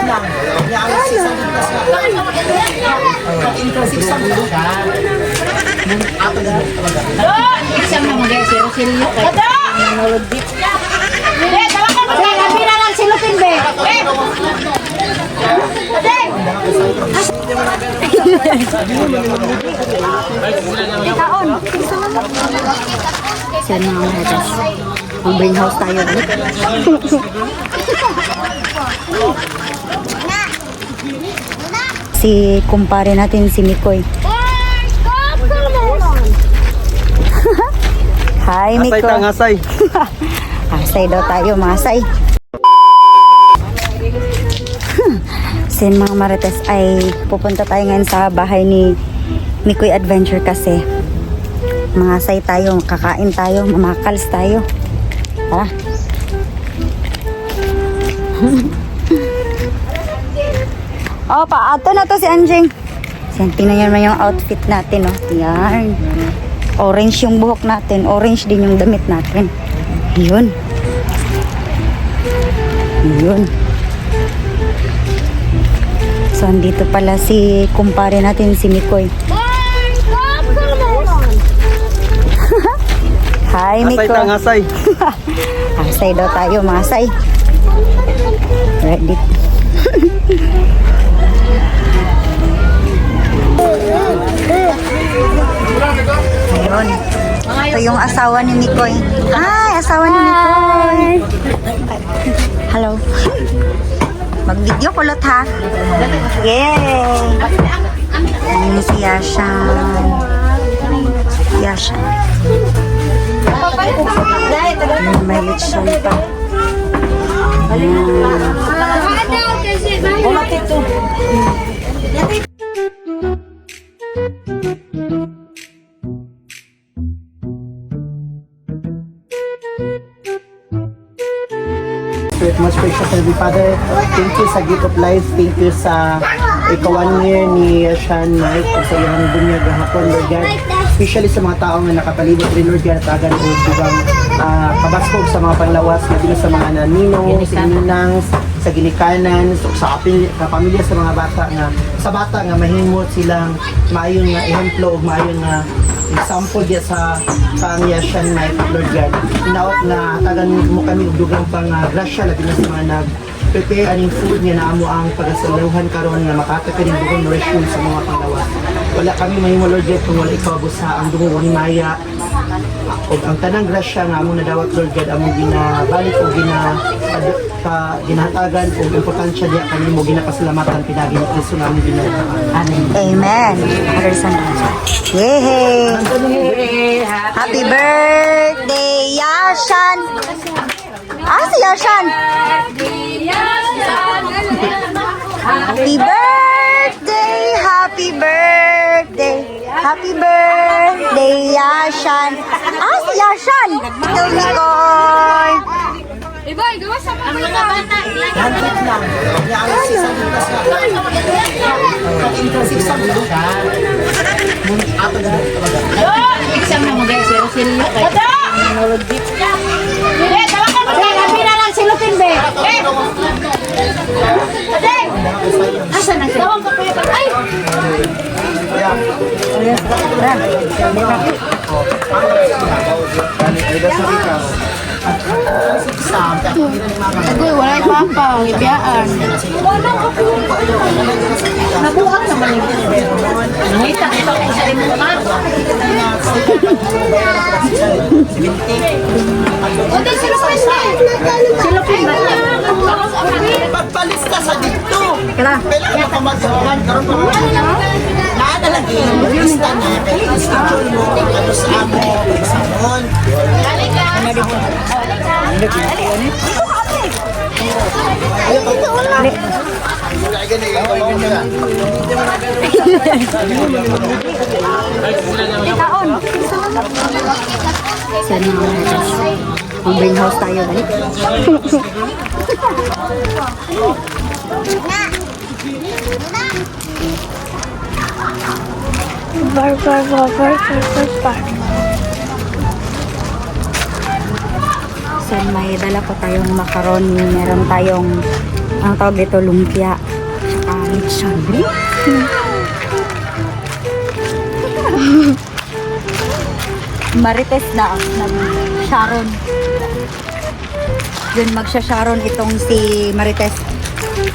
Isang na mga silo-silo kayo. Nanulog dip. Kapila lang silupin, be. Saan mga marites? Ang bring house tayo ulit. Si kumpare natin si Mikoy. Hi Mikoy. Asay. Asay daw tayo, masay. Sin mga marites ay pupunta tayo ngayon sa bahay ni Mikoy Adventure kasi mga asay tayo, kakain tayo, mamakals tayo. Tara. Ato na to si Anjing. Yan, tingnan mo yung outfit natin, oh. Yan. Orange yung buhok natin, orange din yung damit natin. Yun. Yun. So, andito pala si kumpare natin, si Mikoy. Hi, Mikoy. Asay. Asay daw tayo, masay. Ready. Ayun. Ito yung asawa ni Mikoy. Hi, asawa ni Mikoy. Hello. Mag-video kulot ha. Yay! Ayun si Yashan. Yashan. May lechon pa. Most gracious Heavenly Father, thank you sa gift of life, thank you sa ikaw 1 year ni Sean Mike at sa iyong bunyag hapon, Lord God. Especially sa mga tao na nakapalibot rin, Lord God, at agan o digang kabaskog sa mga panlawas, na sa mga naninong, sa ninang, sa ginikanan, sa pamilya sa mga bata nga mahimot silang maayong ehemplo o maayong example diya sa Yashan Mike, Lord God. Inaot na tagan mo kami dugang pang grasya labi na sa mga nag-prepare aning food nga naamo ang pagasaluhan karon nga makataka rin dugang nourishment sa mga panglawas. Wala kami mahimo, Lord God, kung wala ikaw busa ang dugo ni Maya o ang tanang grasya nga among nadawat, Lord God, among ginabalik o ginahatagan o importansya diya kanimo ginapasalamatan pinagi ni Kristo nga among ginagawa. Amen. Amen. Yay! Happy birthday, Yashan! Si Yashan! Happy birthday! Happy birthday! Happy birthday, Yashan! Si Yashan! Ito, Mikoy! Iboy, gawa sa mga bata. Handit lang. Yan si Santos ka. Intensif sa mundo. Ato na Isang na mga silo-silo kayo. Nanulog dip. Kapila lang silupin, be. Asa na siya? Ay! Uy, wala yung papa, ibiyaan. Nabuang naman yung nangita ito ko sa imo nga. Uy, silupin na. Silupin ba? pagpalis ka sa dito. Kala. Kailangan ka magsawahan karon pa. Naadalagi yung lista na kaya schedule mo ano sa amo sa mon. Saan mga marites? Ang bring house tayo ulit. Bar. So may dala po tayong macaroni, meron tayong Ang tawag dito, lumpia. Tsaka lechon. Marites na Sharon. Yun, magsha-Sharon itong si Marites.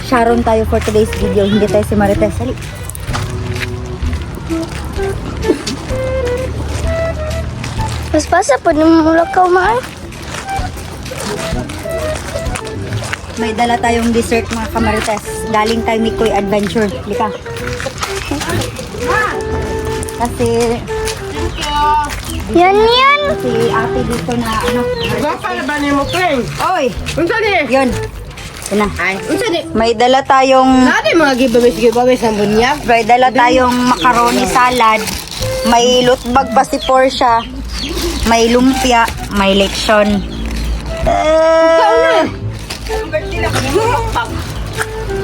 Sharon tayo for today's video. Hindi tayo si Marites. Hali. Mas pasa po ng mulakaw maan. May dala tayong dessert mga kamarites. Galing tayo Mikoy Adventure. Lika. Kasi Yan. si ate dito na ano. Baka na ba ni mo, Kring? Oy! Unsa ni? Yun. Yun na. Ay, unsa ni? May dala tayong Nadi mga giveaways ng bunyag. may dala tayong macaroni salad. May lutbag pa si Portia. May lumpia. May lechon.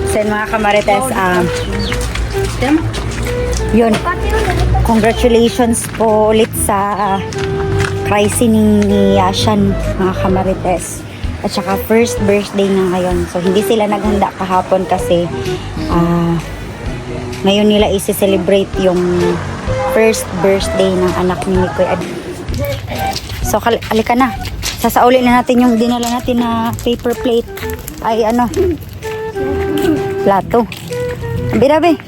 Sen mga kamarites, yun. Congratulations po ulit sa christening ni Yashan, mga kamarites. At saka first birthday na ngayon. So hindi sila naghanda kahapon kasi ngayon nila isi-celebrate yung first birthday ng anak ni Mikoy. So alika na. Sasauli na natin yung dinala natin na paper plate. Ay ano, plato. Birabe.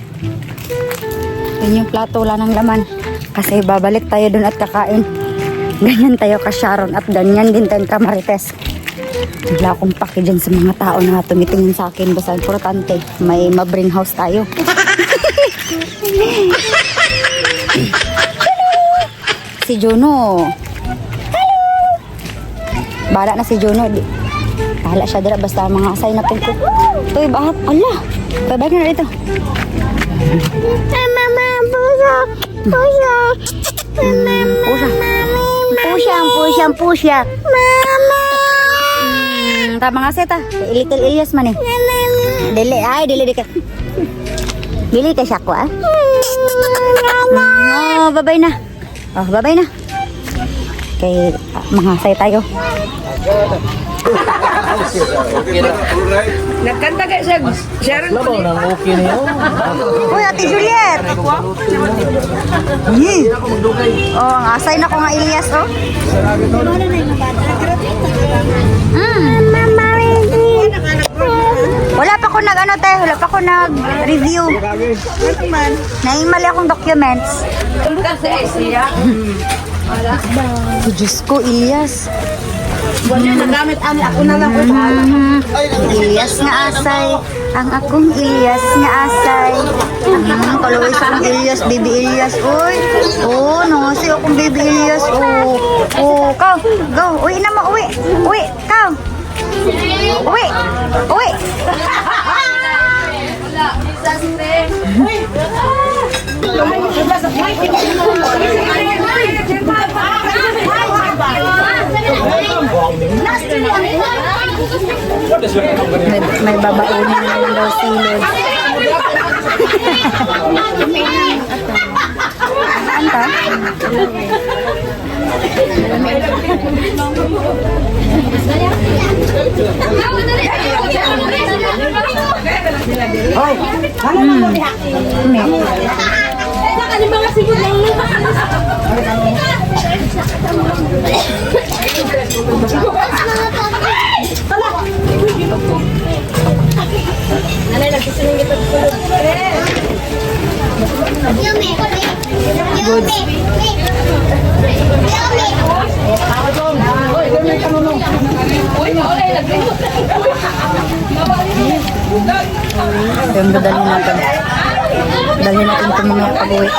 Yun yung plato, wala ng laman. Kasi babalik tayo dun at kakain. Ganyan tayo ka Sharon at ganyan din tayo ka Marites. Wala akong paki dyan sa mga tao na tumitingin sa akin. Basta importante, may mabring house tayo. Si Juno. Bala na si Juno. Bahala siya dira. Basta mga asay na pagko. Uy, bahat. Allah. Babag na dito. Mama, pusa. Pusa. Pusa. Mama. Tama nga seta. Little Elias man eh. Dili. Ay, dili ka. Dili ka siya ko ah. Oh, babay na. Oh, babay na. Okay, mga asay tayo. Nagkanta kayo sa Sharon ko ni. Uy, Ate Juliet! Oh, ang asay na ko nga Elias, oh. Wala pa ko nag-ano tayo, wala pa ko nag-review. Naimali akong documents. Oh, Diyos ko, Elias. Nagamit ani ako na lang. Elias nga asay, ang akong Elias nga asay. Kalaway sa akong Elias, baby Elias, uy. Oh, no, si akong baby Elias, oh, kaw, go, uwi na mo, uwi, kaw. Uwi. May babaunin naman daw silod. Saan ka? Yung dadalhin natin. Dalhin natin ito mamaya pag-uwi.